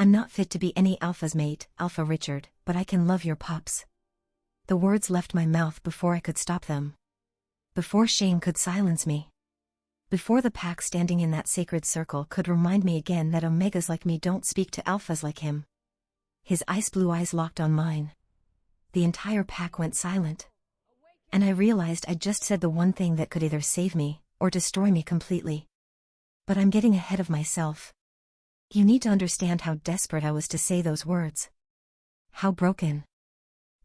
I'm not fit to be any alpha's mate, Alpha Richard, but I can love your pups. The words left my mouth before I could stop them. Before shame could silence me. Before the pack standing in that sacred circle could remind me again that omegas like me don't speak to alphas like him. His ice blue eyes locked on mine. The entire pack went silent. And I realized I'd just said the one thing that could either save me, or destroy me completely. But I'm getting ahead of myself. You need to understand how desperate I was to say those words. How broken.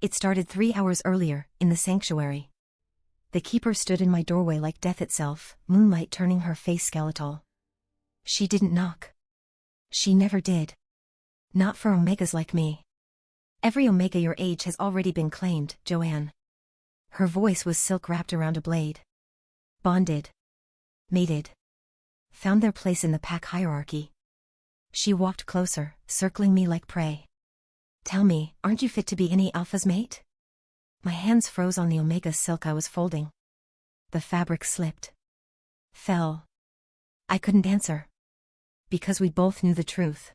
It started 3 hours earlier, in the sanctuary. The keeper stood in my doorway like death itself, moonlight turning her face skeletal. She didn't knock. She never did. Not for omegas like me. Every omega your age has already been claimed, Joanne. Her voice was silk wrapped around a blade. Bonded. Mated. Found their place in the pack hierarchy. She walked closer, circling me like prey. Tell me, aren't you fit to be any alpha's mate? My hands froze on the omega silk I was folding. The fabric slipped. Fell. I couldn't answer. Because we both knew the truth.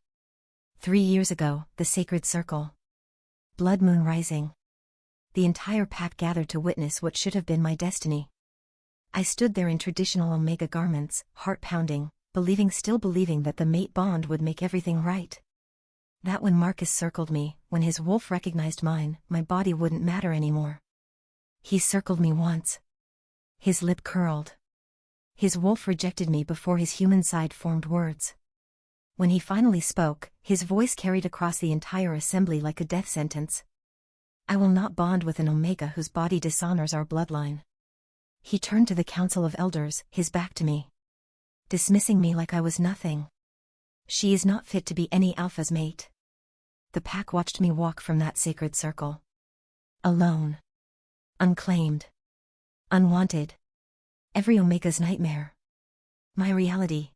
3 years ago, the sacred circle. Blood moon rising. The entire pack gathered to witness what should have been my destiny. I stood there in traditional omega garments, heart pounding, still believing that the mate bond would make everything right. That when Marcus circled me, when his wolf recognized mine, my body wouldn't matter anymore. He circled me once. His lip curled. His wolf rejected me before his human side formed words. When he finally spoke, his voice carried across the entire assembly like a death sentence. I will not bond with an omega whose body dishonors our bloodline. He turned to the council of elders, his back to me. Dismissing me like I was nothing. She is not fit to be any alpha's mate. The pack watched me walk from that sacred circle. Alone. Unclaimed. Unwanted. Every omega's nightmare. My reality.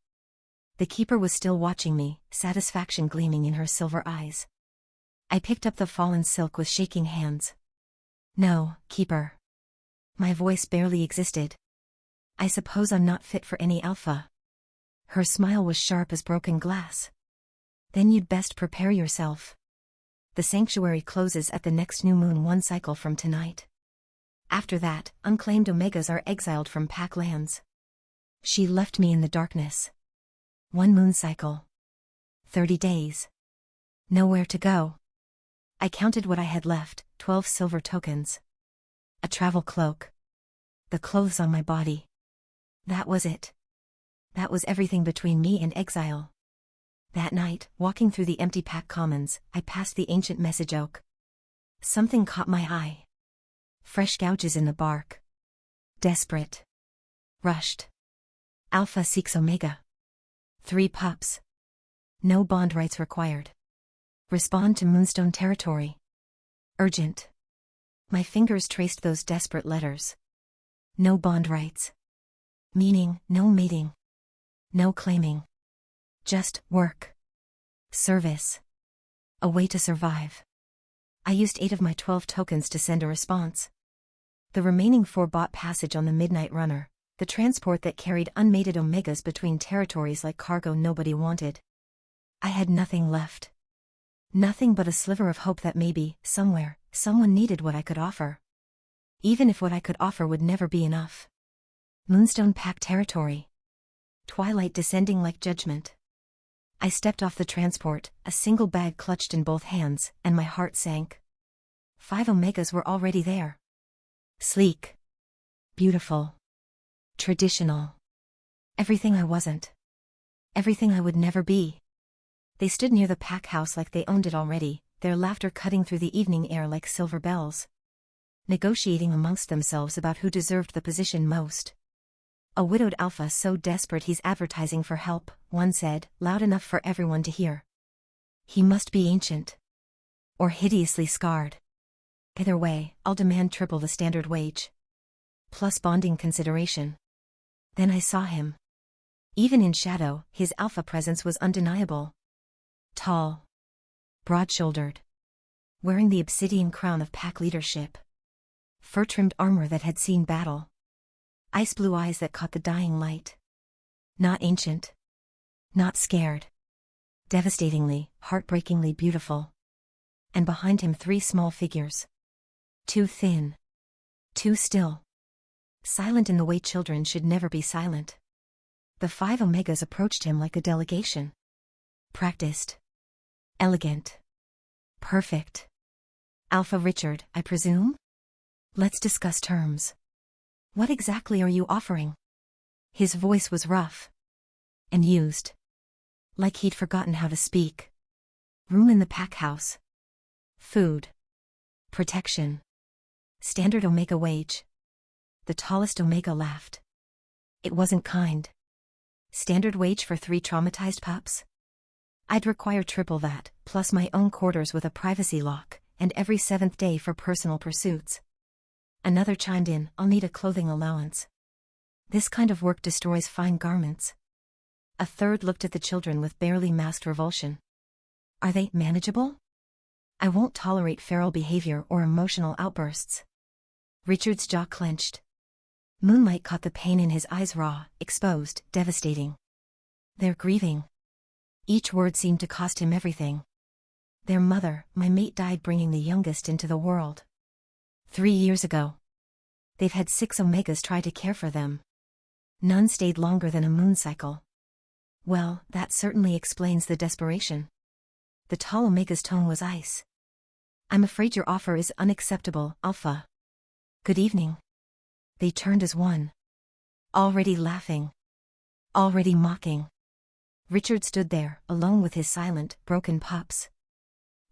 The keeper was still watching me, satisfaction gleaming in her silver eyes. I picked up the fallen silk with shaking hands. No, keeper. My voice barely existed. I suppose I'm not fit for any alpha. Her smile was sharp as broken glass. Then you'd best prepare yourself. The sanctuary closes at the next new moon 1 cycle from tonight. After that, unclaimed omegas are exiled from pack lands. She left me in the darkness. 1 moon cycle. 30 days. Nowhere to go. I counted what I had left, 12 silver tokens. A travel cloak. The clothes on my body. That was it. That was everything between me and exile. That night, walking through the empty pack commons, I passed the ancient message oak. Something caught my eye. Fresh gouges in the bark. Desperate. Rushed. Alpha seeks omega. 3 pups. No bond rights required. Respond to Moonstone territory. Urgent. My fingers traced those desperate letters. No bond rights. Meaning, no mating. No claiming. Just work. Service. A way to survive. I used 8 of my 12 tokens to send a response. The remaining 4 bought passage on the Midnight Runner, the transport that carried unmated omegas between territories like cargo nobody wanted. I had nothing left. Nothing but a sliver of hope that maybe, somewhere, someone needed what I could offer. Even if what I could offer would never be enough. Moonstone Pack territory. Twilight descending like judgment. I stepped off the transport, a single bag clutched in both hands, and my heart sank. 5 omegas were already there. Sleek. Beautiful. Traditional. Everything I wasn't. Everything I would never be. They stood near the pack house like they owned it already, their laughter cutting through the evening air like silver bells. Negotiating amongst themselves about who deserved the position most. A widowed alpha so desperate he's advertising for help, one said, loud enough for everyone to hear. He must be ancient. Or hideously scarred. Either way, I'll demand triple the standard wage. Plus bonding consideration. Then I saw him. Even in shadow, his alpha presence was undeniable. Tall. Broad-shouldered. Wearing the obsidian crown of pack leadership. Fur-trimmed armor that had seen battle. Ice blue eyes that caught the dying light. Not ancient. Not scared. devastatingly, heartbreakingly beautiful. And behind him 3 small figures. Too thin. Too still. Silent in the way children should never be silent. The 5 Omegas approached him like a delegation. Practiced. Elegant. Perfect. Alpha Richard, I presume? Let's discuss terms. What exactly are you offering? His voice was rough. And used. Like he'd forgotten how to speak. Room in the pack house. Food. Protection. Standard Omega wage. The tallest Omega laughed. It wasn't kind. Standard wage for 3 traumatized pups? I'd require triple that, plus my own quarters with a privacy lock, and every 7th day for personal pursuits. Another chimed in, I'll need a clothing allowance. This kind of work destroys fine garments. A third looked at the children with barely masked revulsion. Are they manageable? I won't tolerate feral behavior or emotional outbursts. Richard's jaw clenched. Moonlight caught the pain in his eyes, raw, exposed, devastating. They're grieving. Each word seemed to cost him everything. Their mother, my mate, died bringing the youngest into the world. 3 years ago. They've had 6 Omegas try to care for them. None stayed longer than a moon cycle. Well, that certainly explains the desperation. The tall Omega's tone was ice. I'm afraid your offer is unacceptable, Alpha. Good evening. They turned as one. Already laughing. Already mocking. Richard stood there, alone with his silent, broken pups.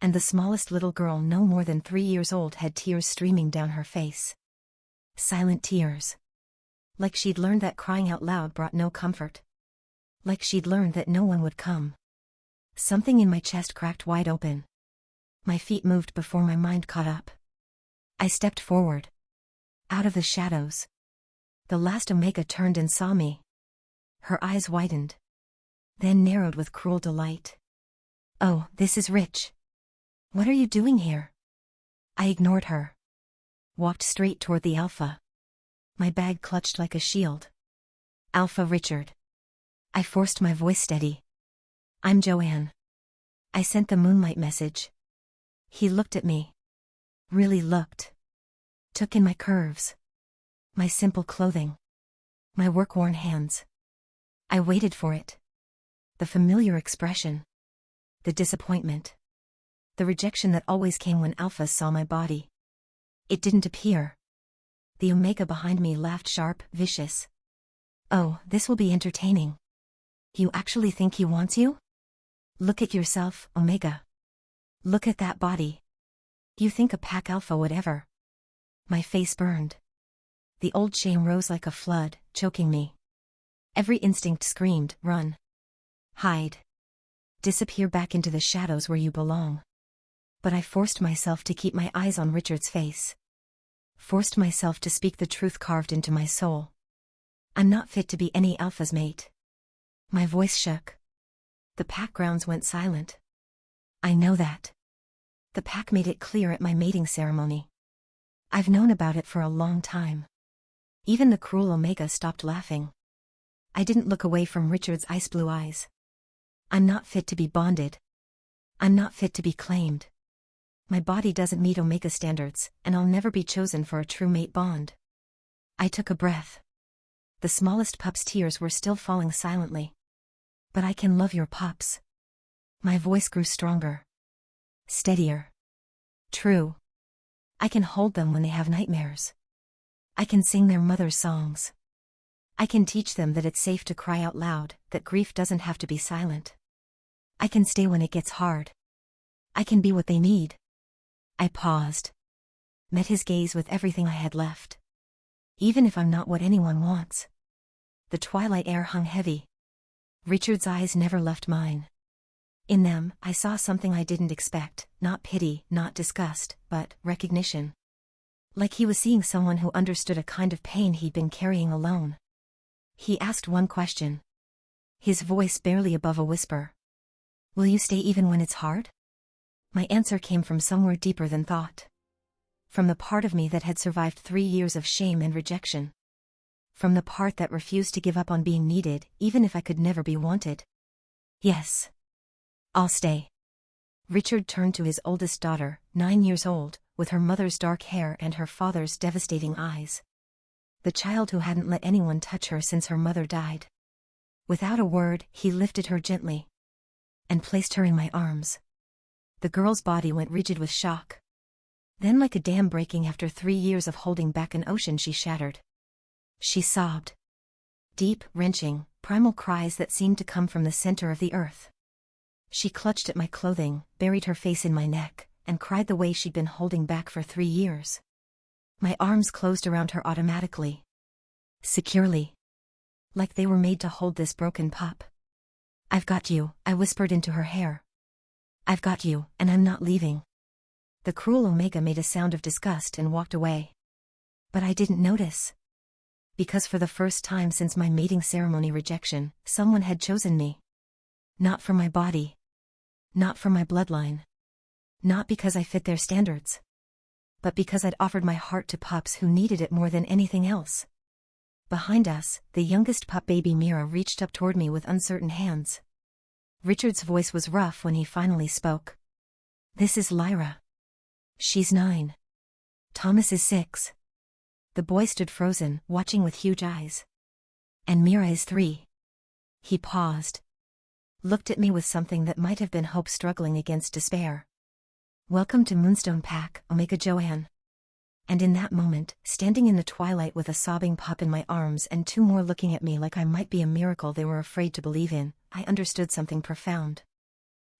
And the smallest little girl, no more than 3 years old, had tears streaming down her face. Silent tears. Like she'd learned that crying out loud brought no comfort. Like she'd learned that no one would come. Something in my chest cracked wide open. My feet moved before my mind caught up. I stepped forward. Out of the shadows. The last Omega turned and saw me. Her eyes widened. Then narrowed with cruel delight. Oh, this is rich. What are you doing here? I ignored her. Walked straight toward the Alpha. My bag clutched like a shield. Alpha Richard. I forced my voice steady. I'm Joanne. I sent the Moonlight message. He looked at me. Really looked. Took in my curves. My simple clothing. My work-worn hands. I waited for it. The familiar expression. The disappointment. The rejection that always came when Alphas saw my body. It didn't appear. The Omega behind me laughed sharp, vicious. Oh, this will be entertaining. You actually think he wants you? Look at yourself, Omega. Look at that body. You think a pack Alpha would ever? My face burned. The old shame rose like a flood, choking me. Every instinct screamed, run. Hide. Disappear back into the shadows where you belong. But I forced myself to keep my eyes on Richard's face. Forced myself to speak the truth carved into my soul. I'm not fit to be any Alpha's mate. My voice shook. The pack grounds went silent. I know that. The pack made it clear at my mating ceremony. I've known about it for a long time. Even the cruel Omega stopped laughing. I didn't look away from Richard's ice blue eyes. I'm not fit to be bonded. I'm not fit to be claimed. My body doesn't meet Omega standards, and I'll never be chosen for a true mate bond. I took a breath. The smallest pup's tears were still falling silently. But I can love your pups. My voice grew stronger. Steadier. True. I can hold them when they have nightmares. I can sing their mother's songs. I can teach them that it's safe to cry out loud, that grief doesn't have to be silent. I can stay when it gets hard. I can be what they need. I paused. Met his gaze with everything I had left. Even if I'm not what anyone wants. The twilight air hung heavy. Richard's eyes never left mine. In them, I saw something I didn't expect, not pity, not disgust, but recognition. Like he was seeing someone who understood a kind of pain he'd been carrying alone. He asked one question. His voice barely above a whisper. Will you stay even when it's hard? My answer came from somewhere deeper than thought. From the part of me that had survived 3 years of shame and rejection. From the part that refused to give up on being needed, even if I could never be wanted. Yes. I'll stay. Richard turned to his oldest daughter, 9 years old, with her mother's dark hair and her father's devastating eyes. The child who hadn't let anyone touch her since her mother died. Without a word, he lifted her gently and placed her in my arms. The girl's body went rigid with shock. Then, like a dam breaking after 3 years of holding back an ocean, she shattered. She sobbed. Deep, wrenching, primal cries that seemed to come from the center of the earth. She clutched at my clothing, buried her face in my neck, and cried the way she'd been holding back for 3 years. My arms closed around her automatically. Securely. Like they were made to hold this broken pup. I've got you, I whispered into her hair. I've got you, and I'm not leaving. The cruel Omega made a sound of disgust and walked away. But I didn't notice. Because for the first time since my mating ceremony rejection, someone had chosen me. Not for my body. Not for my bloodline. Not because I fit their standards. But because I'd offered my heart to pups who needed it more than anything else. Behind us, the youngest pup baby Mira reached up toward me with uncertain hands. Richard's voice was rough when he finally spoke. This is Lyra. She's 9. Thomas is 6. The boy stood frozen, watching with huge eyes. And Mira is 3. He paused. Looked at me with something that might have been hope struggling against despair. Welcome to Moonstone Pack, Omega Joanne. And in that moment, standing in the twilight with a sobbing pup in my arms and 2 more looking at me like I might be a miracle they were afraid to believe in, I understood something profound.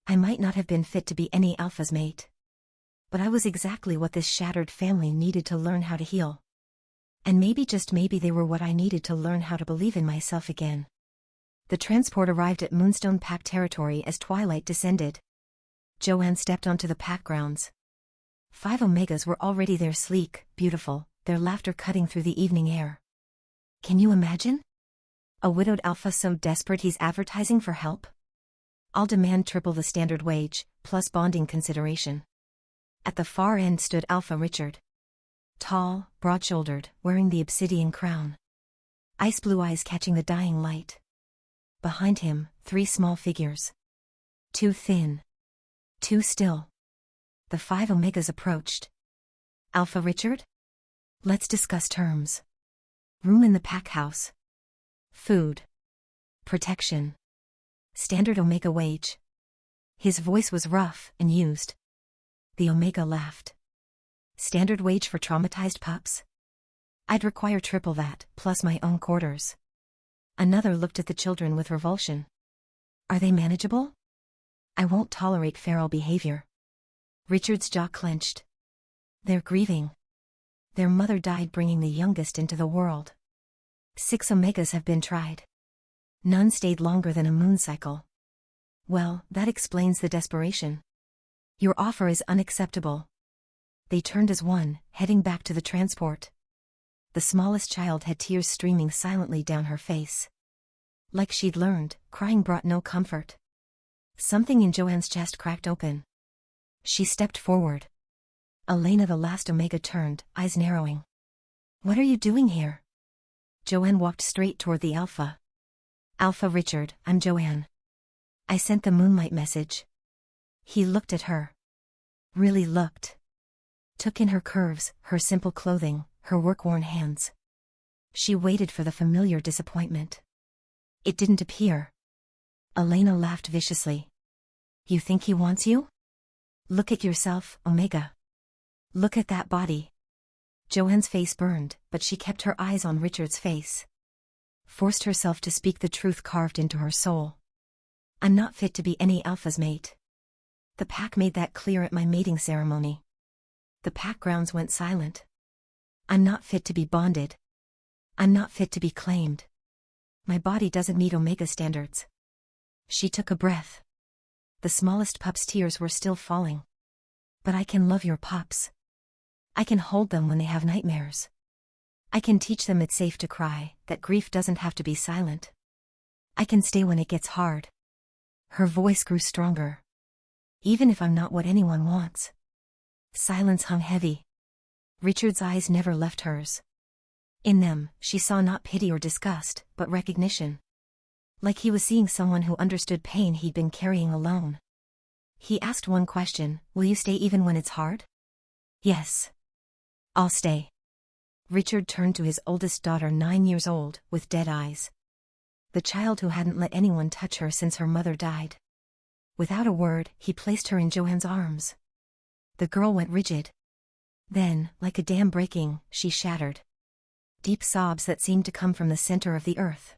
I might not have been fit to be any alpha's mate. But I was exactly what this shattered family needed to learn how to heal. And maybe, just maybe, they were what I needed to learn how to believe in myself again. The transport arrived at Moonstone Pack territory as twilight descended. Joanne stepped onto the pack grounds. 5 Omegas were already there, sleek, beautiful, their laughter cutting through the evening air. Can you imagine? A widowed alpha so desperate he's advertising for help? I'll demand triple the standard wage, plus bonding consideration. At the far end stood Alpha Richard. Tall, broad-shouldered, wearing the obsidian crown. Ice blue eyes catching the dying light. Behind him, 3 small figures. 2 thin. 2 still. The 5 Omegas approached. Alpha Richard? Let's discuss terms. Room in the pack house. Food. Protection. Standard Omega wage. His voice was rough and used. The Omega laughed. Standard wage for traumatized pups? I'd require triple that, plus my own quarters. Another looked at the children with revulsion. Are they manageable? I won't tolerate feral behavior. Richard's jaw clenched. They're grieving. Their mother died bringing the youngest into the world. 6 Omegas have been tried. None stayed longer than a moon cycle. Well, that explains the desperation. Your offer is unacceptable. They turned as one, heading back to the transport. The smallest child had tears streaming silently down her face. Like she'd learned, crying brought no comfort. Something in Joanne's chest cracked open. She stepped forward. Elena, the last Omega, turned, eyes narrowing. What are you doing here? Joanne walked straight toward the Alpha. Alpha Richard, I'm Joanne. I sent the moonlight message. He looked at her. Really looked. Took in her curves, her simple clothing, her work-worn hands. She waited for the familiar disappointment. It didn't appear. Elena laughed viciously. You think he wants you? Look at yourself, Omega. Look at that body. Joanne's face burned, but she kept her eyes on Richard's face. Forced herself to speak the truth carved into her soul. I'm not fit to be any alpha's mate. The pack made that clear at my mating ceremony. The pack grounds went silent. I'm not fit to be bonded. I'm not fit to be claimed. My body doesn't meet Omega standards. She took a breath. The smallest pup's tears were still falling. But I can love your pups. I can hold them when they have nightmares. I can teach them it's safe to cry, that grief doesn't have to be silent. I can stay when it gets hard. Her voice grew stronger. Even if I'm not what anyone wants. Silence hung heavy. Richard's eyes never left hers. In them, she saw not pity or disgust, but recognition. Like he was seeing someone who understood pain he'd been carrying alone. He asked one question, will you stay even when it's hard? Yes. I'll stay. Richard turned to his oldest daughter, 9 years old, with dead eyes. The child who hadn't let anyone touch her since her mother died. Without a word, he placed her in Joanne's arms. The girl went rigid. Then, like a dam breaking, she shattered. Deep sobs that seemed to come from the center of the earth.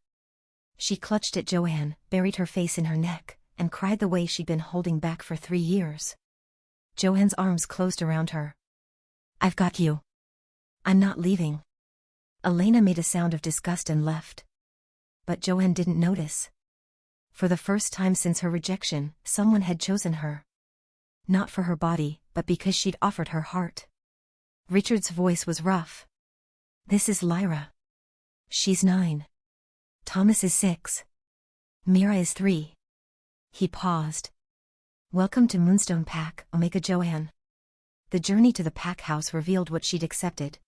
She clutched at Joanne, buried her face in her neck, and cried the way she'd been holding back for 3 years. Joanne's arms closed around her. I've got you. I'm not leaving. Elena made a sound of disgust and left. But Joanne didn't notice. For the first time since her rejection, someone had chosen her. Not for her body, but because she'd offered her heart. Richard's voice was rough. This is Lyra. She's 9. Thomas is 6. Mira is 3. He paused. Welcome to Moonstone Pack, Omega Joanne. The journey to the pack house revealed what she'd accepted.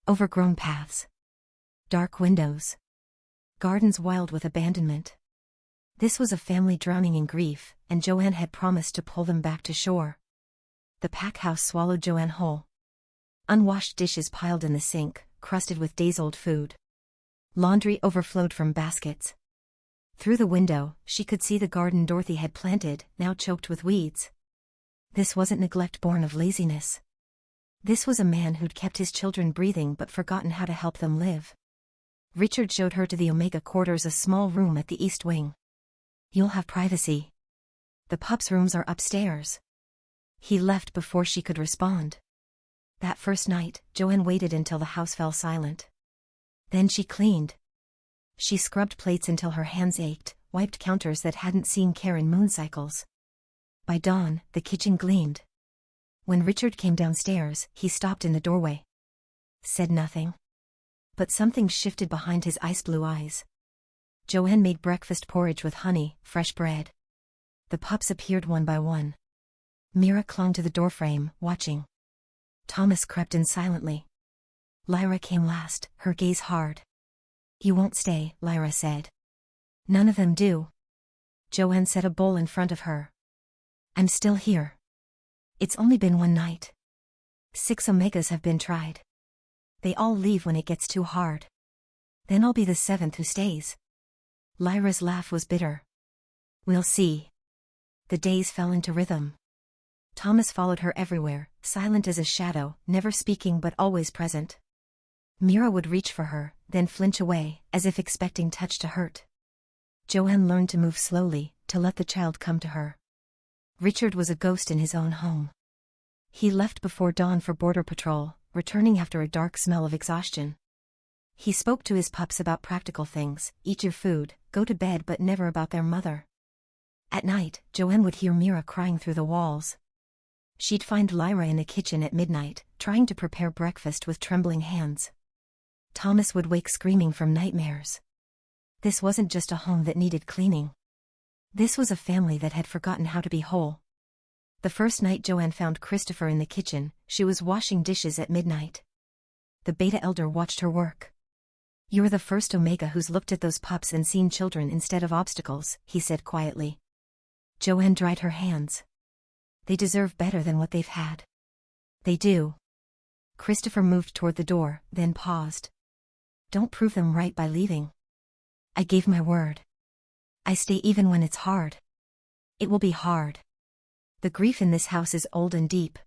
Overgrown paths. Dark windows. Gardens wild with abandonment. This was a family drowning in grief, and Joanne had promised to pull them back to shore. The pack house swallowed Joanne whole. Unwashed dishes piled in the sink, crusted with days-old food. Laundry overflowed from baskets. Through the window, she could see the garden Dorothy had planted, now choked with weeds. This wasn't neglect born of laziness. This was a man who'd kept his children breathing but forgotten how to help them live. Richard showed her to the Omega quarters, a small room at the east wing. You'll have privacy. The pups' rooms are upstairs. He left before she could respond. That first night, Joanne waited until the house fell silent. Then she cleaned. She scrubbed plates until her hands ached, wiped counters that hadn't seen care in moon cycles. By dawn, the kitchen gleamed. When Richard came downstairs, he stopped in the doorway. Said nothing. But something shifted behind his ice-blue eyes. Joanne made breakfast porridge with honey, fresh bread. The pups appeared one by one. Mira clung to the doorframe, watching. Thomas crept in silently. Lyra came last, her gaze hard. You won't stay, Lyra said. None of them do. Joanne set a bowl in front of her. I'm still here. It's only been one night. 6 Omegas have been tried. They all leave when it gets too hard. Then I'll be the 7th who stays. Lyra's laugh was bitter. We'll see. The days fell into rhythm. Thomas followed her everywhere, silent as a shadow, never speaking but always present. Mira would reach for her, then flinch away, as if expecting touch to hurt. Joanne learned to move slowly, to let the child come to her. Richard was a ghost in his own home. He left before dawn for border patrol, returning after a dark smell of exhaustion. He spoke to his pups about practical things, eat your food, go to bed, but never about their mother. At night, Joanne would hear Mira crying through the walls. She'd find Lyra in the kitchen at midnight, trying to prepare breakfast with trembling hands. Thomas would wake screaming from nightmares. This wasn't just a home that needed cleaning. This was a family that had forgotten how to be whole. The first night Joanne found Christopher in the kitchen, she was washing dishes at midnight. The Beta Elder watched her work. You're the first Omega who's looked at those pups and seen children instead of obstacles, he said quietly. Joanne dried her hands. They deserve better than what they've had. They do. Christopher moved toward the door, then paused. Don't prove them right by leaving. I gave my word. I stay even when it's hard. It will be hard. The grief in this house is old and deep.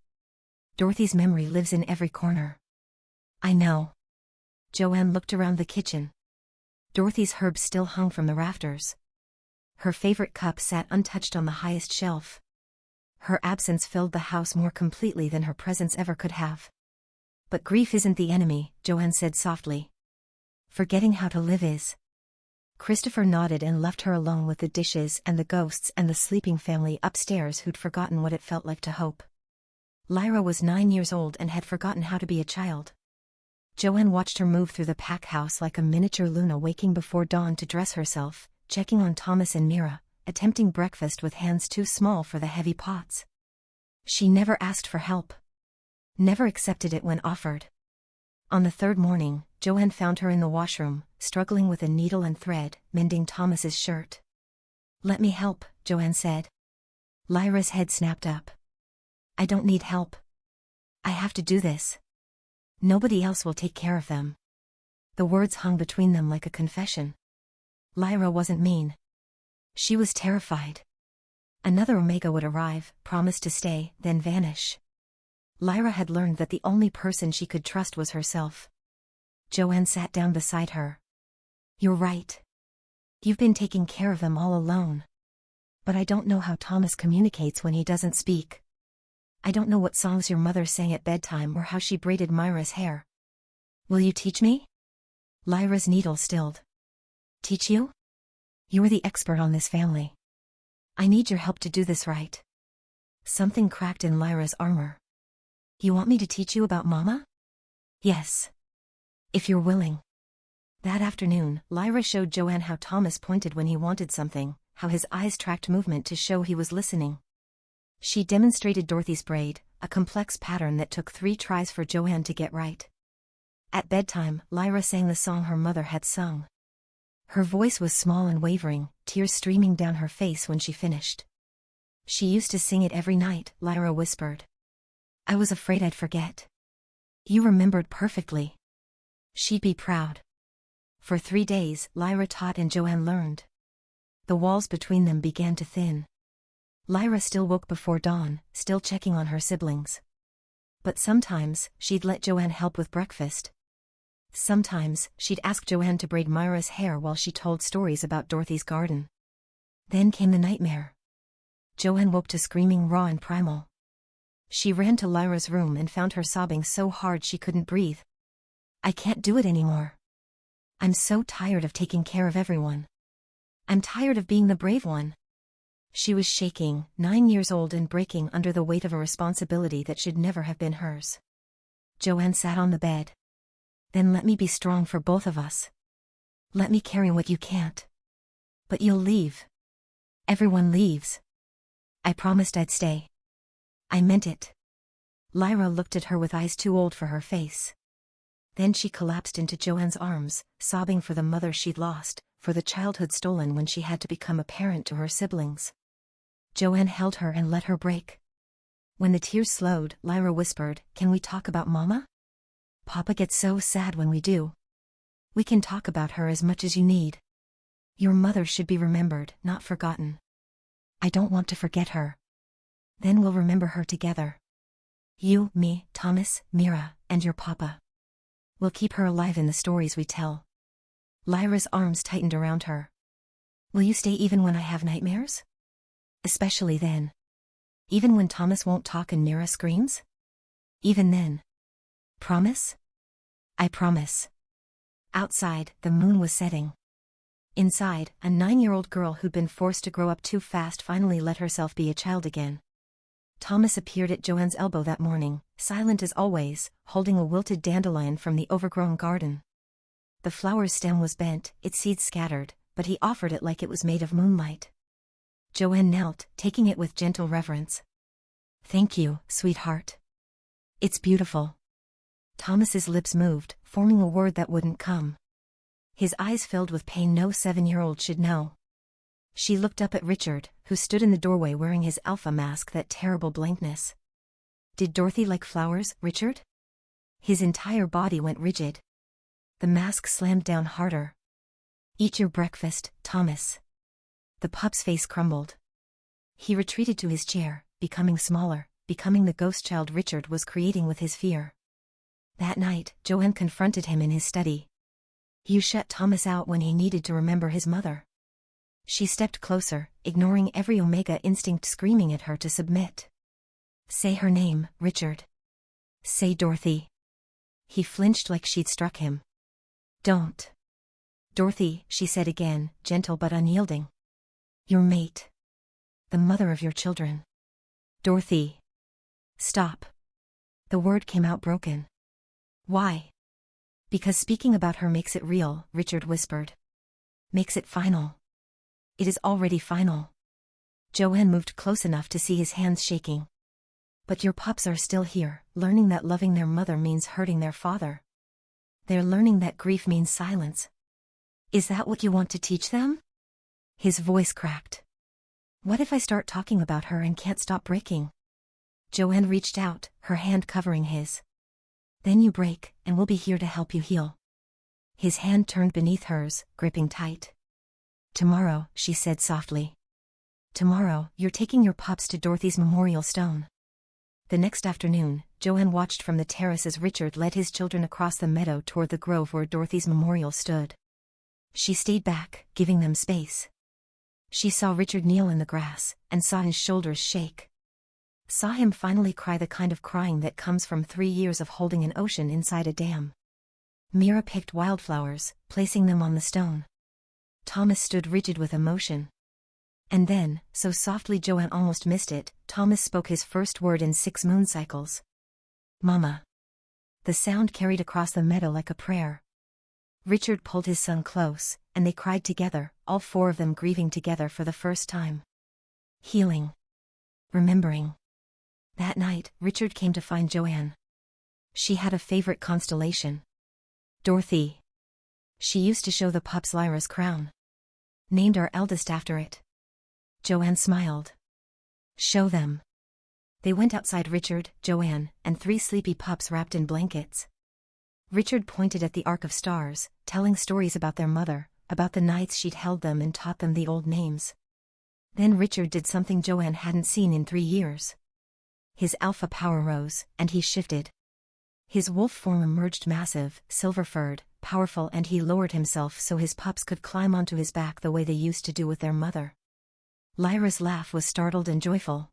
Dorothy's memory lives in every corner. I know. Joanne looked around the kitchen. Dorothy's herbs still hung from the rafters. Her favorite cup sat untouched on the highest shelf. Her absence filled the house more completely than her presence ever could have. But grief isn't the enemy, Joanne said softly. Forgetting how to live is. Christopher nodded and left her alone with the dishes and the ghosts and the sleeping family upstairs who'd forgotten what it felt like to hope. Lyra was 9 years old and had forgotten how to be a child. Joanne watched her move through the pack house like a miniature Luna waking before dawn to dress herself, checking on Thomas and Mira, attempting breakfast with hands too small for the heavy pots. She never asked for help. Never accepted it when offered. On the third morning, Joanne found her in the washroom, struggling with a needle and thread, mending Thomas's shirt. Let me help, Joanne said. Lyra's head snapped up. I don't need help. I have to do this. Nobody else will take care of them. The words hung between them like a confession. Lyra wasn't mean. She was terrified. Another Omega would arrive, promise to stay, then vanish. Lyra had learned that the only person she could trust was herself. Joanne sat down beside her. You're right. You've been taking care of them all alone. But I don't know how Thomas communicates when he doesn't speak. I don't know what songs your mother sang at bedtime or how she braided Myra's hair. Will you teach me? Lyra's needle stilled. Teach you? You're the expert on this family. I need your help to do this right. Something cracked in Lyra's armor. You want me to teach you about Mama? Yes. If you're willing. That afternoon, Lyra showed Joanne how Thomas pointed when he wanted something, how his eyes tracked movement to show he was listening. She demonstrated Dorothy's braid, a complex pattern that took 3 tries for Joanne to get right. At bedtime, Lyra sang the song her mother had sung. Her voice was small and wavering, tears streaming down her face when she finished. She used to sing it every night, Lyra whispered. I was afraid I'd forget. You remembered perfectly. She'd be proud. For 3 days, Lyra taught and Joanne learned. The walls between them began to thin. Lyra still woke before dawn, still checking on her siblings. But sometimes, she'd let Joanne help with breakfast. Sometimes, she'd ask Joanne to braid Myra's hair while she told stories about Dorothy's garden. Then came the nightmare. Joanne woke to screaming raw and primal. She ran to Lyra's room and found her sobbing so hard she couldn't breathe. I can't do it anymore. I'm so tired of taking care of everyone. I'm tired of being the brave one. She was shaking, 9 years old and breaking under the weight of a responsibility that should never have been hers. Joanne sat on the bed. Then let me be strong for both of us. Let me carry what you can't. But you'll leave. Everyone leaves. I promised I'd stay. I meant it. Lyra looked at her with eyes too old for her face. Then she collapsed into Joanne's arms, sobbing for the mother she'd lost, for the childhood stolen when she had to become a parent to her siblings. Joanne held her and let her break. When the tears slowed, Lyra whispered, Can we talk about Mama? Papa gets so sad when we do. We can talk about her as much as you need. Your mother should be remembered, not forgotten. I don't want to forget her. Then we'll remember her together. You, me, Thomas, Mira, and your papa. We'll keep her alive in the stories we tell. Lyra's arms tightened around her. Will you stay even when I have nightmares? Especially then. Even when Thomas won't talk and Mira screams? Even then. Promise? I promise. Outside, the moon was setting. Inside, a 9-year-old girl who'd been forced to grow up too fast finally let herself be a child again. Thomas appeared at Joanne's elbow that morning, silent as always, holding a wilted dandelion from the overgrown garden. The flower's stem was bent, its seeds scattered, but he offered it like it was made of moonlight. Joanne knelt, taking it with gentle reverence. Thank you, sweetheart. It's beautiful. Thomas's lips moved, forming a word that wouldn't come. His eyes filled with pain no 7-year-old should know. She looked up at Richard, who stood in the doorway wearing his alpha mask, that terrible blankness. Did Dorothy like flowers, Richard? His entire body went rigid. The mask slammed down harder. Eat your breakfast, Thomas. The pup's face crumbled. He retreated to his chair, becoming smaller, becoming the ghost child Richard was creating with his fear. That night, Joanne confronted him in his study. You shut Thomas out when he needed to remember his mother. She stepped closer, ignoring every Omega instinct screaming at her to submit. Say her name, Richard. Say Dorothy. He flinched like she'd struck him. Don't. Dorothy, she said again, gentle but unyielding. Your mate. The mother of your children. Dorothy. Stop. The word came out broken. Why? Because speaking about her makes it real, Richard whispered. Makes it final. It is already final. Joanne moved close enough to see his hands shaking. But your pups are still here, learning that loving their mother means hurting their father. They're learning that grief means silence. Is that what you want to teach them? His voice cracked. What if I start talking about her and can't stop breaking? Joanne reached out, her hand covering his. Then you break, and we'll be here to help you heal. His hand turned beneath hers, gripping tight. Tomorrow, she said softly. Tomorrow, you're taking your pups to Dorothy's memorial stone. The next afternoon, Joanne watched from the terrace as Richard led his children across the meadow toward the grove where Dorothy's memorial stood. She stayed back, giving them space. She saw Richard kneel in the grass, and saw his shoulders shake. Saw him finally cry, the kind of crying that comes from 3 years of holding an ocean inside a dam. Mira picked wildflowers, placing them on the stone. Thomas stood rigid with emotion. And then, so softly Joanne almost missed it, Thomas spoke his first word in 6 moon cycles. Mama. The sound carried across the meadow like a prayer. Richard pulled his son close, and they cried together, all 4 of them grieving together for the first time. Healing. Remembering. That night, Richard came to find Joanne. She had a favorite constellation. Dorothy. She used to show the pups Lyra's crown. Named our eldest after it. Joanne smiled. Show them. They went outside, Richard, Joanne, and 3 sleepy pups wrapped in blankets. Richard pointed at the arc of stars, telling stories about their mother, about the nights she'd held them and taught them the old names. Then Richard did something Joanne hadn't seen in 3 years. His alpha power rose, and he shifted. His wolf form emerged, massive, silver-furred, powerful, and he lowered himself so his pups could climb onto his back the way they used to do with their mother. Lyra's laugh was startled and joyful.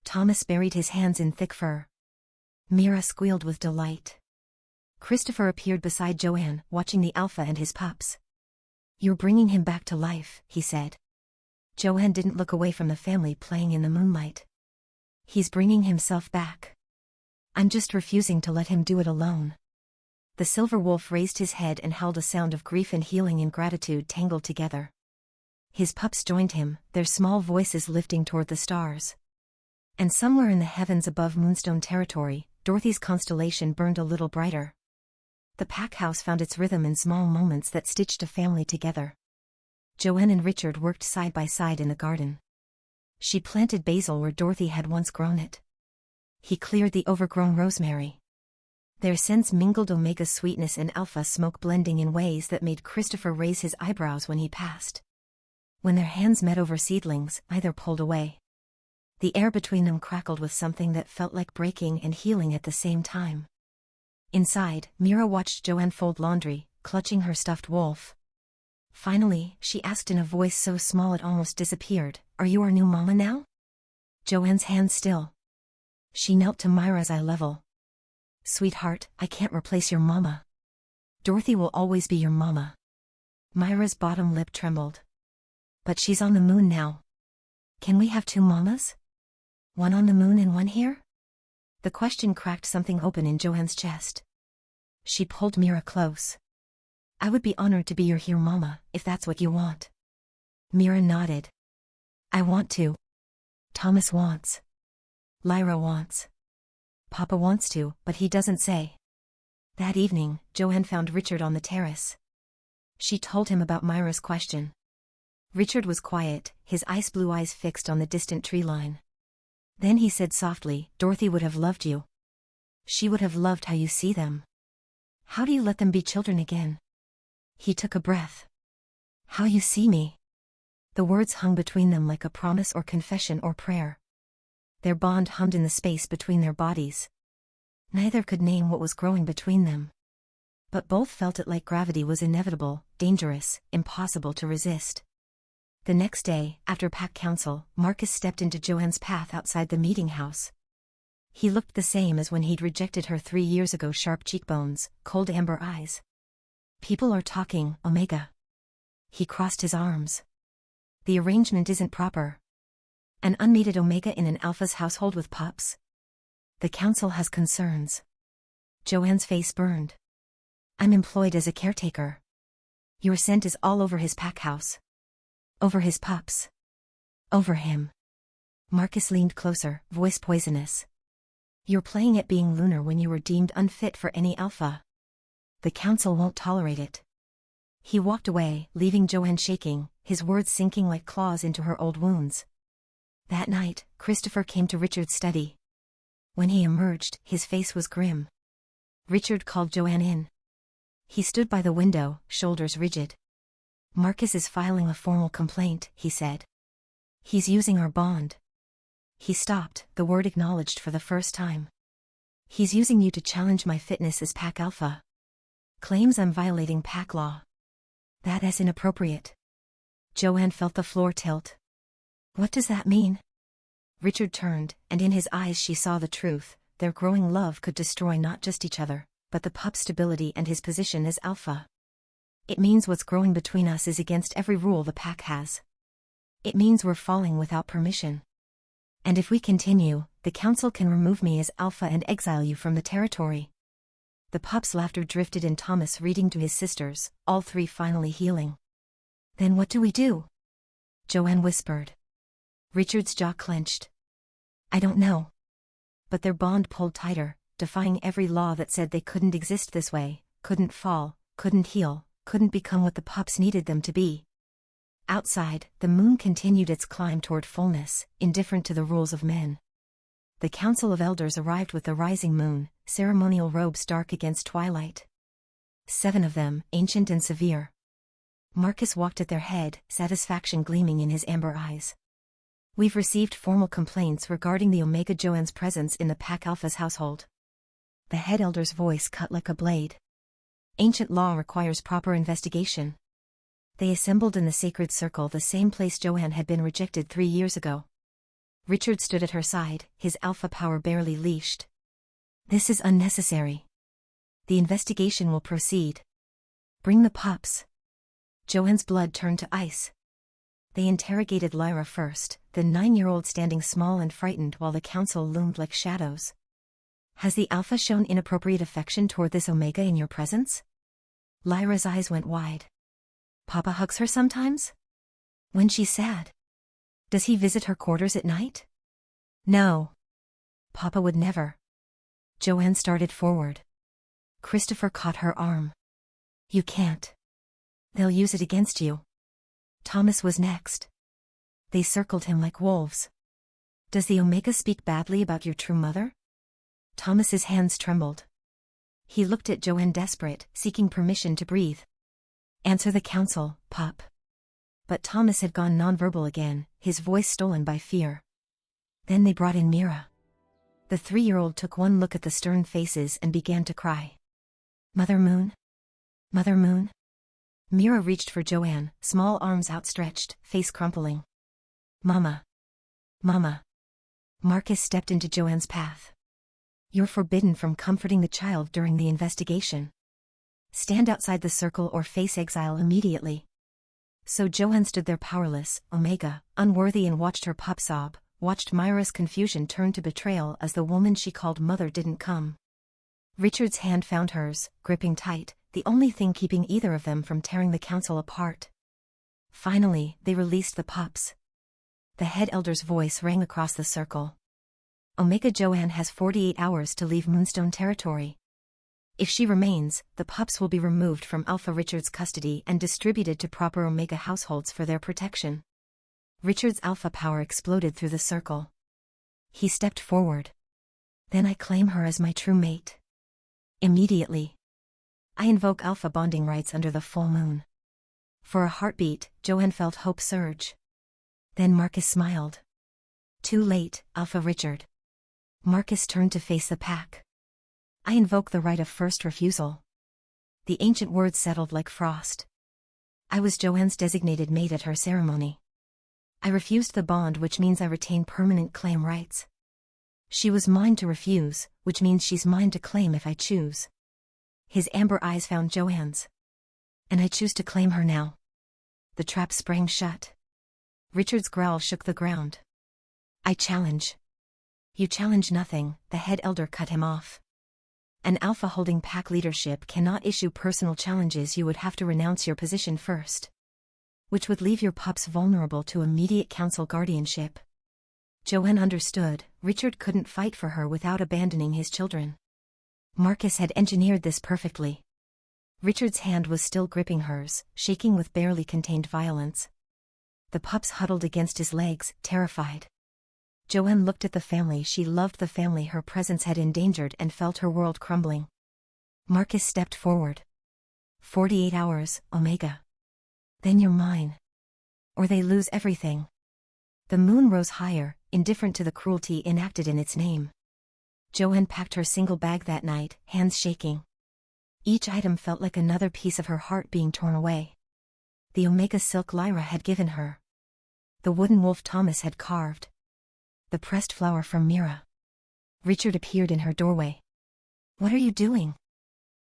Thomas buried his hands in thick fur. Mira squealed with delight. Christopher appeared beside Joanne, watching the alpha and his pups. You're bringing him back to life, he said. Joanne didn't look away from the family playing in the moonlight. He's bringing himself back. I'm just refusing to let him do it alone. The silver wolf raised his head and held, a sound of grief and healing and gratitude tangled together. His pups joined him, their small voices lifting toward the stars. And somewhere in the heavens above Moonstone territory, Dorothy's constellation burned a little brighter. The pack house found its rhythm in small moments that stitched a family together. Joanne and Richard worked side by side in the garden. She planted basil where Dorothy had once grown it. He cleared the overgrown rosemary. Their scents mingled, omega sweetness and alpha smoke blending in ways that made Christopher raise his eyebrows when he passed. When their hands met over seedlings, either pulled away. The air between them crackled with something that felt like breaking and healing at the same time. Inside, Mira watched Joanne fold laundry, clutching her stuffed wolf. Finally, she asked in a voice so small it almost disappeared, "Are you our new mama now?" Joanne's hand still. She knelt to Myra's eye level. "Sweetheart, I can't replace your mama. Dorothy will always be your mama." Myra's bottom lip trembled. "But she's on the moon now. Can we have 2 mamas? One on the moon and one here?" The question cracked something open in Joanne's chest. She pulled Mira close. "I would be honored to be your here mama, if that's what you want." Mira nodded. "I want to. Thomas wants. Lyra wants. Papa wants to, but he doesn't say." That evening, Joanne found Richard on the terrace. She told him about Myra's question. Richard was quiet, his ice blue eyes fixed on the distant tree line. Then he said softly, "Dorothy would have loved you. She would have loved how you see them. How do you let them be children again?" He took a breath. "How you see me." The words hung between them like a promise or confession or prayer. Their bond hummed in the space between their bodies. Neither could name what was growing between them. But both felt it like gravity was inevitable, dangerous, impossible to resist. The next day, after pack council, Marcus stepped into Joanne's path outside the meeting house. He looked the same as when he'd rejected her 3 years ago, sharp cheekbones, cold amber eyes. "People are talking, Omega." He crossed his arms. "The arrangement isn't proper. An unmated Omega in an Alpha's household with pups? The council has concerns." Joanne's face burned. "I'm employed as a caretaker. Your scent is all over his pack house. Over his pups. Over him." Marcus leaned closer, voice poisonous. "You're playing at being lunar when you were deemed unfit for any alpha. The council won't tolerate it." He walked away, leaving Joanne shaking, his words sinking like claws into her old wounds. That night, Christopher came to Richard's study. When he emerged, his face was grim. Richard called Joanne in. He stood by the window, shoulders rigid. "Marcus is filing a formal complaint," he said. "He's using our bond." He stopped, the word acknowledged for the first time. "He's using you to challenge my fitness as Pack Alpha. Claims I'm violating Pack law. That is inappropriate." Joanne felt the floor tilt. "What does that mean?" Richard turned, and in his eyes she saw the truth. Their growing love could destroy not just each other, but the pup's stability and his position as alpha. "It means what's growing between us is against every rule the Pack has. It means we're falling without permission. And if we continue, the council can remove me as alpha and exile you from the territory." The pup's laughter drifted in Thomas reading to his sisters, all three finally healing. "Then what do we do?" Joanne whispered. Richard's jaw clenched. "I don't know." But their bond pulled tighter, defying every law that said they couldn't exist this way, couldn't fall, couldn't heal, couldn't become what the pups needed them to be. Outside, the moon continued its climb toward fullness, indifferent to the rules of men. The Council of Elders arrived with the rising moon, ceremonial robes dark against twilight. 7 of them, ancient and severe. Marcus walked at their head, satisfaction gleaming in his amber eyes. "We've received formal complaints regarding the Omega Joanne's presence in the Pack Alpha's household." The head elder's voice cut like a blade. "Ancient law requires proper investigation." They assembled in the sacred circle, the same place Joanne had been rejected 3 years ago. Richard stood at her side, his alpha power barely leashed. "This is unnecessary. The investigation will proceed. Bring the pups." Joanne's blood turned to ice. They interrogated Lyra first, the 9-year-old standing small and frightened while the council loomed like shadows. "Has the alpha shown inappropriate affection toward this Omega in your presence?" Lyra's eyes went wide. "Papa hugs her sometimes? When she's sad? Does he visit her quarters at night?" "No. Papa would never." Joanne started forward. Christopher caught her arm. "You can't. They'll use it against you." Thomas was next. They circled him like wolves. "Does the Omega speak badly about your true mother?" Thomas's hands trembled. He looked at Joanne, desperate, seeking permission to breathe. "Answer the council, pup." But Thomas had gone nonverbal again, his voice stolen by fear. Then they brought in Mira. The 3-year-old took one look at the stern faces and began to cry. "Mother Moon? Mother Moon?" Mira reached for Joanne, small arms outstretched, face crumpling. "Mama. Mama." Marcus stepped into Joanne's path. "You're forbidden from comforting the child during the investigation. Stand outside the circle or face exile immediately." So Joanne stood there powerless, Omega, unworthy, and watched her pup sob, watched Myra's confusion turn to betrayal as the woman she called mother didn't come. Richard's hand found hers, gripping tight, the only thing keeping either of them from tearing the council apart. Finally, they released the pups. The head elder's voice rang across the circle. "Omega Joanne has 48 hours to leave Moonstone territory. If she remains, the pups will be removed from Alpha Richard's custody and distributed to proper Omega households for their protection." Richard's alpha power exploded through the circle. He stepped forward. "Then I claim her as my true mate. Immediately. I invoke alpha bonding rights under the full moon." For a heartbeat, Joanne felt hope surge. Then Marcus smiled. "Too late, Alpha Richard." Marcus turned to face the pack. "I invoke the right of first refusal." The ancient words settled like frost. "I was Joanne's designated mate at her ceremony. I refused the bond, which means I retain permanent claim rights. She was mine to refuse, which means she's mine to claim if I choose." His amber eyes found Joanne's. "And I choose to claim her now." The trap sprang shut. Richard's growl shook the ground. "I challenge." "You challenge nothing," the head elder cut him off. "An alpha holding pack leadership cannot issue personal challenges. You would have to renounce your position first. Which would leave your pups vulnerable to immediate council guardianship." Joanne understood. Richard couldn't fight for her without abandoning his children. Marcus had engineered this perfectly. Richard's hand was still gripping hers, shaking with barely contained violence. The pups huddled against his legs, terrified. Joanne looked at the family she loved, the family her presence had endangered, and felt her world crumbling. Marcus stepped forward. 48 hours, Omega. Then you're mine. Or they lose everything. The moon rose higher, indifferent to the cruelty enacted in its name. Joanne packed her single bag that night, hands shaking. Each item felt like another piece of her heart being torn away. The Omega silk Lyra had given her. The wooden wolf Thomas had carved. The pressed flower from Mira. Richard appeared in her doorway. What are you doing?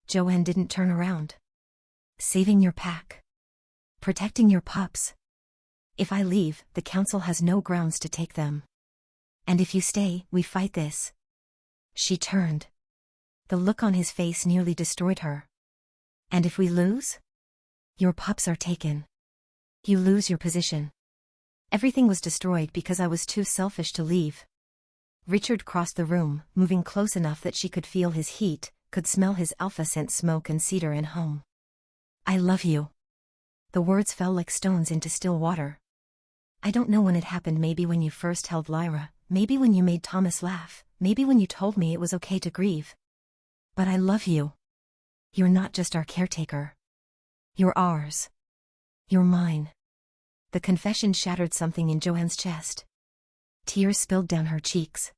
Joanne didn't turn around. Saving your pack. Protecting your pups. If I leave, the council has no grounds to take them. And if you stay, we fight this. She turned. The look on his face nearly destroyed her. And if we lose? Your pups are taken. You lose your position. Everything was destroyed because I was too selfish to leave. Richard crossed the room, moving close enough that she could feel his heat, could smell his alpha scent, smoke and cedar and home. I love you. The words fell like stones into still water. I don't know when it happened, maybe when you first held Lyra, maybe when you made Thomas laugh, maybe when you told me it was okay to grieve. But I love you. You're not just our caretaker. You're ours. You're mine. The confession shattered something in Joanne's chest. Tears spilled down her cheeks.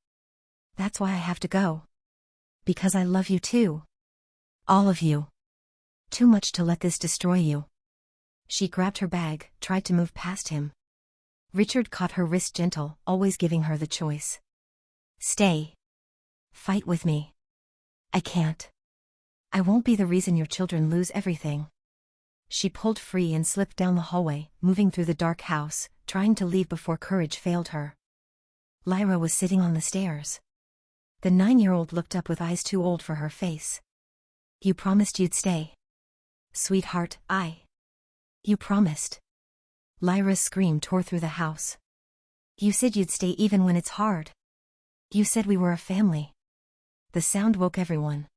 That's why I have to go. Because I love you too. All of you. Too much to let this destroy you. She grabbed her bag, tried to move past him. Richard caught her wrist, gentle, always giving her the choice. Stay. Fight with me. I can't. I won't be the reason your children lose everything. She pulled free and slipped down the hallway, moving through the dark house, trying to leave before courage failed her. Lyra was sitting on the stairs. The 9-year-old looked up with eyes too old for her face. You promised you'd stay. Sweetheart, You promised. Lyra's scream tore through the house. You said you'd stay even when it's hard. You said we were a family. The sound woke everyone.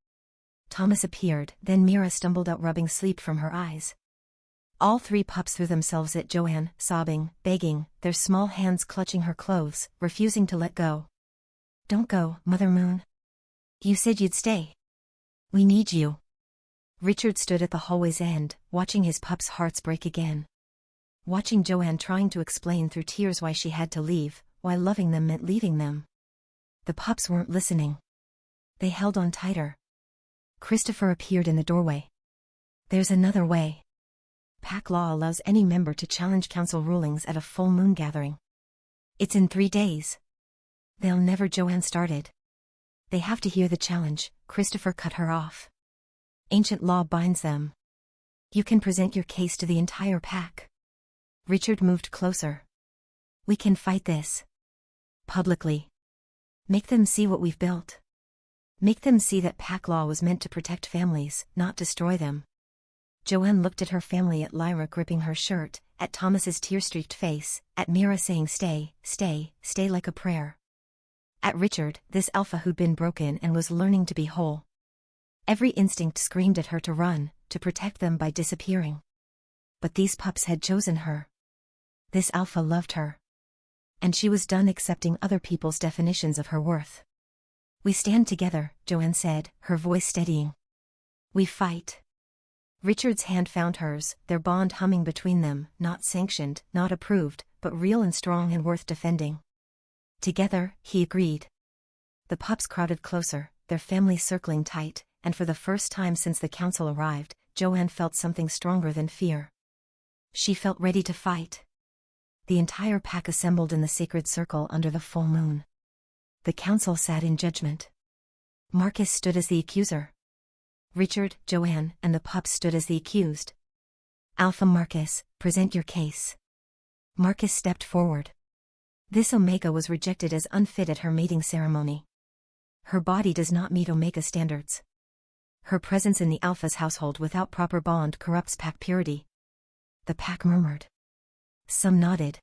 Thomas appeared, then Mira stumbled out, rubbing sleep from her eyes. All 3 pups threw themselves at Joanne, sobbing, begging, their small hands clutching her clothes, refusing to let go. Don't go, Mother Moon. You said you'd stay. We need you. Richard stood at the hallway's end, watching his pups' hearts break again. Watching Joanne trying to explain through tears why she had to leave, why loving them meant leaving them. The pups weren't listening. They held on tighter. Christopher appeared in the doorway. There's another way. Pack law allows any member to challenge council rulings at a full moon gathering. It's in 3 days. They'll never. Joanne started. They have to hear the challenge. Christopher cut her off. Ancient law binds them. You can present your case to the entire pack. Richard moved closer. We can fight this. Publicly. Make them see what we've built. Make them see that pack law was meant to protect families, not destroy them. Joanne looked at her family, at Lyra gripping her shirt, at Thomas's tear-streaked face, at Mira saying stay, stay, stay like a prayer. At Richard, this alpha who'd been broken and was learning to be whole. Every instinct screamed at her to run, to protect them by disappearing. But these pups had chosen her. This alpha loved her. And she was done accepting other people's definitions of her worth. We stand together, Joanne said, her voice steadying. We fight. Richard's hand found hers, their bond humming between them, not sanctioned, not approved, but real and strong and worth defending. Together, he agreed. The pups crowded closer, their family circling tight, and for the first time since the council arrived, Joanne felt something stronger than fear. She felt ready to fight. The entire pack assembled in the sacred circle under the full moon. The council sat in judgment. Marcus stood as the accuser. Richard, Joanne, and the pups stood as the accused. Alpha Marcus, present your case. Marcus stepped forward. This Omega was rejected as unfit at her mating ceremony. Her body does not meet Omega standards. Her presence in the Alpha's household without proper bond corrupts pack purity. The pack murmured. Some nodded.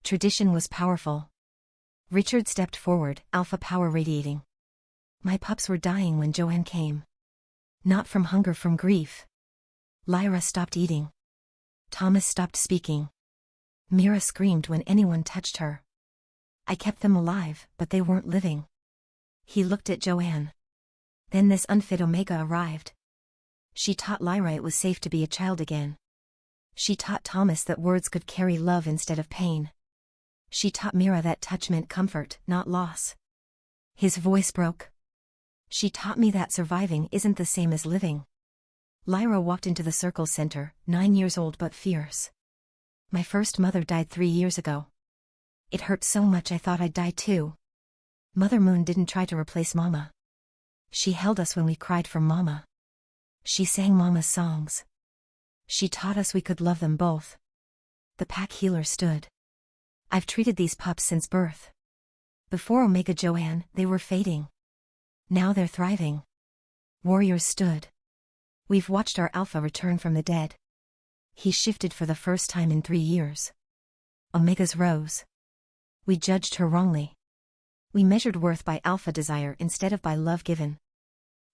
Tradition was powerful. Richard stepped forward, alpha power radiating. My pups were dying when Joanne came. Not from hunger, from grief. Lyra stopped eating. Thomas stopped speaking. Mira screamed when anyone touched her. I kept them alive, but they weren't living. He looked at Joanne. Then this unfit Omega arrived. She taught Lyra it was safe to be a child again. She taught Thomas that words could carry love instead of pain. She taught Mira that touch meant comfort, not loss. His voice broke. She taught me that surviving isn't the same as living. Lyra walked into the circle's center, 9 years old but fierce. My first mother died 3 years ago. It hurt so much I thought I'd die too. Mother Moon didn't try to replace Mama. She held us when we cried for Mama. She sang Mama's songs. She taught us we could love them both. The pack healer stood. I've treated these pups since birth. Before Omega Joanne, they were fading. Now they're thriving. Warriors stood. We've watched our alpha return from the dead. He shifted for the first time in 3 years. Omegas rose. We judged her wrongly. We measured worth by alpha desire instead of by love given.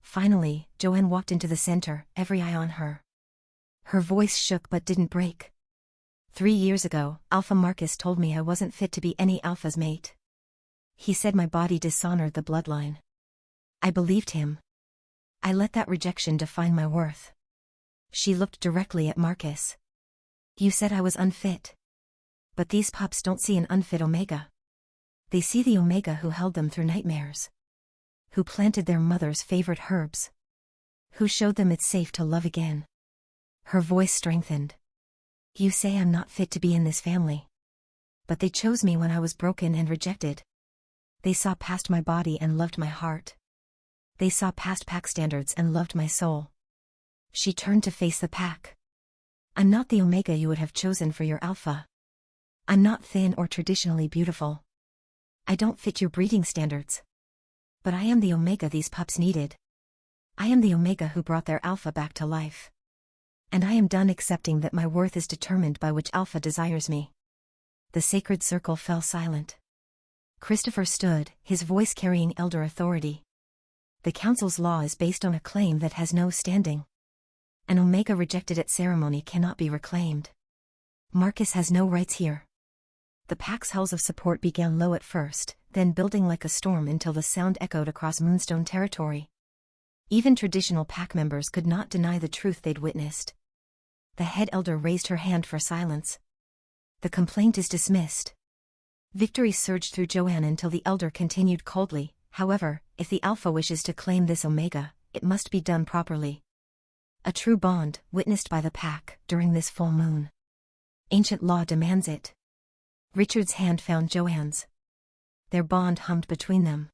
Finally, Joanne walked into the center, every eye on her. Her voice shook but didn't break. 3 years ago, Alpha Marcus told me I wasn't fit to be any alpha's mate. He said my body dishonored the bloodline. I believed him. I let that rejection define my worth. She looked directly at Marcus. You said I was unfit. But these pups don't see an unfit Omega. They see the Omega who held them through nightmares. Who planted their mother's favorite herbs. Who showed them it's safe to love again. Her voice strengthened. You say I'm not fit to be in this family. But they chose me when I was broken and rejected. They saw past my body and loved my heart. They saw past pack standards and loved my soul. She turned to face the pack. I'm not the Omega you would have chosen for your alpha. I'm not thin or traditionally beautiful. I don't fit your breeding standards. But I am the Omega these pups needed. I am the Omega who brought their alpha back to life. And I am done accepting that my worth is determined by which alpha desires me. The sacred circle fell silent. Christopher stood, his voice carrying elder authority. The council's law is based on a claim that has no standing. An Omega rejected at ceremony cannot be reclaimed. Marcus has no rights here. The pack's howls of support began low at first, then building like a storm until the sound echoed across Moonstone territory. Even traditional pack members could not deny the truth they'd witnessed. The head elder raised her hand for silence. The complaint is dismissed. Victory surged through Joanne until the elder continued coldly, however, if the alpha wishes to claim this Omega, it must be done properly. A true bond, witnessed by the pack, during this full moon. Ancient law demands it. Richard's hand found Joanne's. Their bond hummed between them.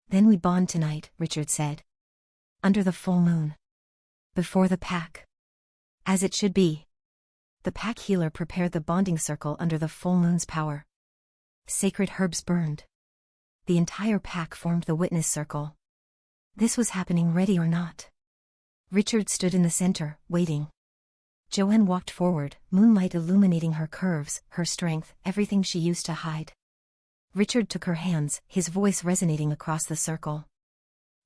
Then we bond tonight, Richard said. Under the full moon. Before the pack. As it should be. The pack healer prepared the bonding circle under the full moon's power. Sacred herbs burned. The entire pack formed the witness circle. This was happening ready or not. Richard stood in the center, waiting. Joanne walked forward, moonlight illuminating her curves, her strength, everything she used to hide. Richard took her hands, his voice resonating across the circle.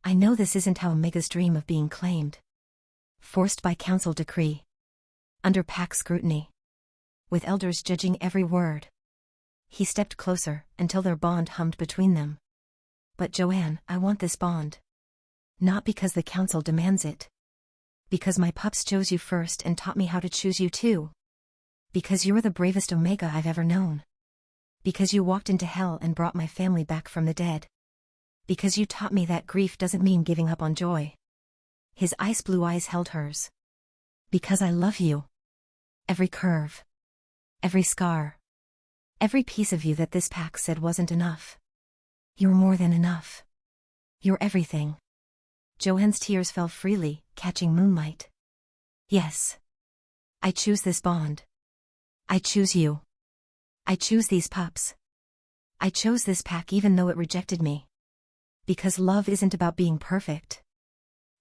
I know this isn't how Omegas dream of being claimed. Forced by council decree. Under pack scrutiny. With elders judging every word. He stepped closer, until their bond hummed between them. But Joanne, I want this bond. Not because the council demands it. Because my pups chose you first and taught me how to choose you too. Because you're the bravest Omega I've ever known. Because you walked into hell and brought my family back from the dead. Because you taught me that grief doesn't mean giving up on joy. His ice blue eyes held hers. Because I love you. Every curve. Every scar. Every piece of you that this pack said wasn't enough. You're more than enough. You're everything. Joanne's tears fell freely, catching moonlight. Yes. I choose this bond. I choose you. I choose these pups. I chose this pack even though it rejected me. Because love isn't about being perfect.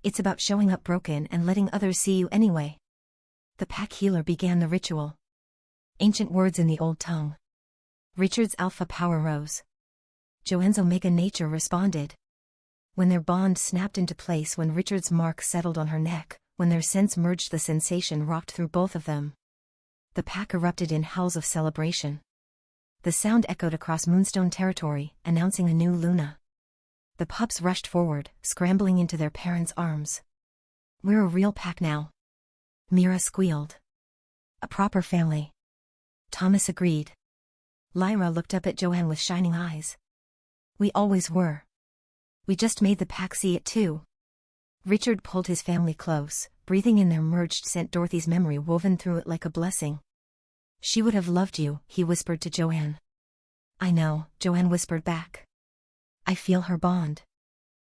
It's about showing up broken and letting others see you anyway. The pack healer began the ritual. Ancient words in the old tongue. Richard's alpha power rose. Joanne's Omega nature responded. When their bond snapped into place, when Richard's mark settled on her neck, when their sense merged, the sensation rocked through both of them. The pack erupted in howls of celebration. The sound echoed across Moonstone territory, announcing a new Luna. The pups rushed forward, scrambling into their parents' arms. "We're a real pack now," Mira squealed. "A proper family," Thomas agreed. Lyra looked up at Joanne with shining eyes. "We always were. We just made the pack see it too." Richard pulled his family close, breathing in their merged scent, Dorothy's memory woven through it like a blessing. "She would have loved you," he whispered to Joanne. "I know," Joanne whispered back. "I feel her bond.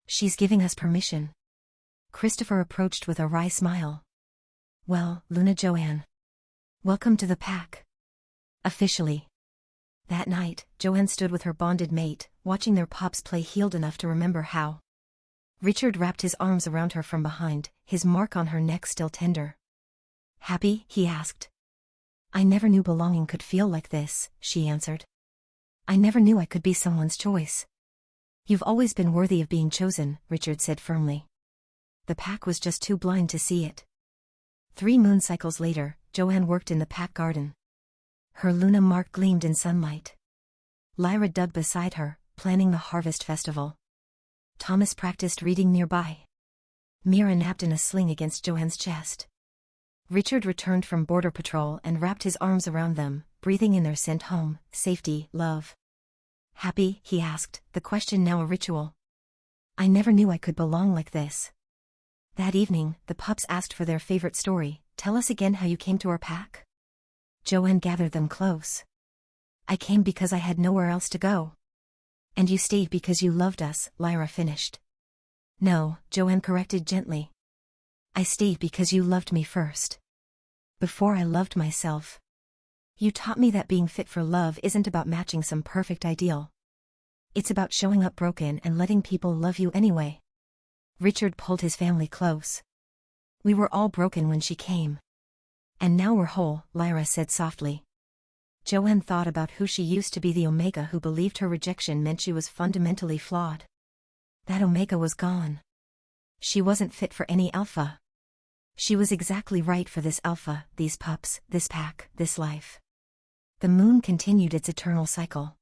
She's giving us permission." Christopher approached with a wry smile. "Well, Luna Joanne. Welcome to the pack. Officially." That night, Joanne stood with her bonded mate, watching their pups play, healed enough to remember how. Richard wrapped his arms around her from behind, his mark on her neck still tender. "Happy?" he asked. "I never knew belonging could feel like this," she answered. "I never knew I could be someone's choice." "You've always been worthy of being chosen," Richard said firmly. The pack was just too blind to see it. 3 moon cycles later, Joanne worked in the pack garden. Her Luna mark gleamed in sunlight. Lyra dug beside her, planning the harvest festival. Thomas practiced reading nearby. Mira napped in a sling against Joanne's chest. Richard returned from border patrol and wrapped his arms around them, breathing in their scent: home, safety, love. "Happy?" he asked, the question now a ritual. "I never knew I could belong like this." That evening, the pups asked for their favorite story. "Tell us again how you came to our pack." Joanne gathered them close. "I came because I had nowhere else to go." "And you stayed because you loved us," Lyra finished. "No," Joanne corrected gently. "I stayed because you loved me first. Before I loved myself. You taught me that being fit for love isn't about matching some perfect ideal. It's about showing up broken and letting people love you anyway." Richard pulled his family close. "We were all broken when she came. And now we're whole," Lyra said softly. Joanne thought about who she used to be, the Omega who believed her rejection meant she was fundamentally flawed. That Omega was gone. She wasn't fit for any alpha. She was exactly right for this alpha, these pups, this pack, this life. The moon continued its eternal cycle.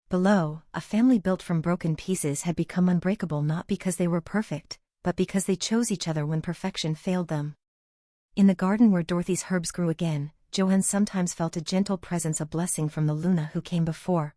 Below, a family built from broken pieces had become unbreakable, not because they were perfect, but because they chose each other when perfection failed them. In the garden where Dorothy's herbs grew again, Joanne sometimes felt a gentle presence, a blessing from the Luna who came before.